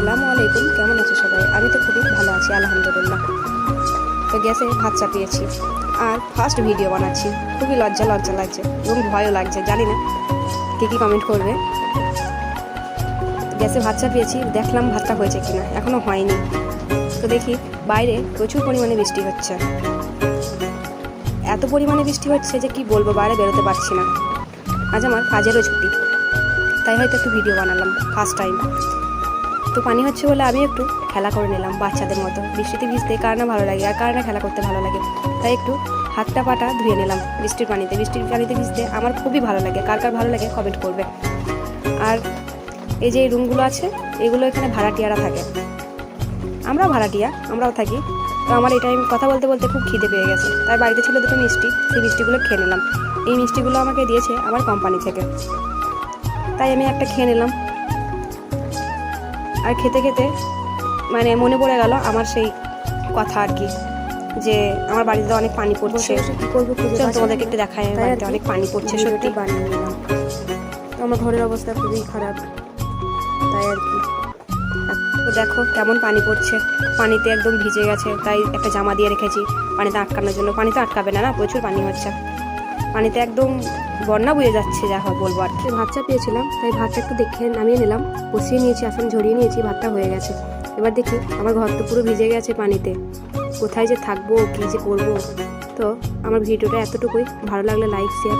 আসসালামু আলাইকুম, কেমন আছো সবাই? আমি তো খুবই ভালো আছি আলহামদুলিল্লাহ। তো গ্যাসে ভাত চাপিয়েছি আর ফার্স্ট ভিডিও বানাচ্ছি। খুবই লজ্জা লাগছে এবং ভয়ও লাগছে, জানি না কী কমেন্ট করবে। গ্যাসে ভাত চাপিয়েছি, দেখলাম ভাতটা হয়েছে কিনা, এখনও হয়নি। তো দেখি বাইরে প্রচুর পরিমাণে বৃষ্টি হচ্ছে, এত পরিমাণে বৃষ্টি হচ্ছে যে কি বলবো, বাইরে বেরোতে পারছি না। আজ আমার কাজেরও ছুটি, তাই হয়তো একটু ভিডিও বানালাম ফার্স্ট টাইম। তো পানি হচ্ছে বলে আমি একটু খেলা করে নিলাম বাচ্চাদের মতো। বৃষ্টিতে ভিজতে কার না ভালো লাগে, আর কার না খেলা করতে ভালো লাগে। তাই একটু হাতটা পাটা ধুয়ে নিলাম বৃষ্টির পানিতে ভিজতে আমার খুবই ভালো লাগে। কার কার ভালো লাগে কমেন্ট করবে। আর এই যে এই রুমগুলো আছে, এগুলো এখানে ভাড়াটিয়ারা থাকে, আমরাও ভাড়াটিয়া, আমরাও থাকি। তো আমার এই টাইম কথা বলতে বলতে খুব খিদে পেয়ে গেছে, তাই বাড়িতে ছিল দুটো মিষ্টি, সেই মিষ্টিগুলো খেয়ে নিলাম। এই মিষ্টিগুলো আমাকে দিয়েছে আমার কোম্পানি থেকে, তাই আমি একটা খেয়ে নিলাম। আর খেতে খেতে মানে মনে পড়ে গেল আমার সেই কথা আর কি, যে আমার বাড়িতে অনেক পানি পড়ছে। কী করবো, তোমাদেরকে একটু দেখায়, বাড়িতে অনেক পানি পড়ছে, সত্যি বানিয়ে নিলাম। তো আমার ঘরের অবস্থা খুবই খারাপ, তাই আর কি। তো দেখো কেমন পানি পড়ছে, পানিতে একদম ভিজে গেছে, তাই একটা জামা দিয়ে রেখেছি পানিতে আটকানোর জন্য। পানিতে আটকাবে না, প্রচুর পানি হচ্ছে, পানিতে একদম বন্যা বয়ে যাচ্ছে, যা হয় বলবো আর কি। ভাত চাপিয়েছিলাম, তাই ভাতটা একটু দেখে নামিয়ে নিলাম, বসিয়ে নিয়েছি, আসন ঝরিয়ে নিয়েছি, ভাতটা হয়ে গেছে। এবার দেখি আমার ঘর তো পুরো ভিজে গেছে পানিতে, কোথায় যে থাকবো, কী যে করবো। তো আমার ভিডিওটা এতটুকুই, ভালো লাগলে লাইক শেয়ার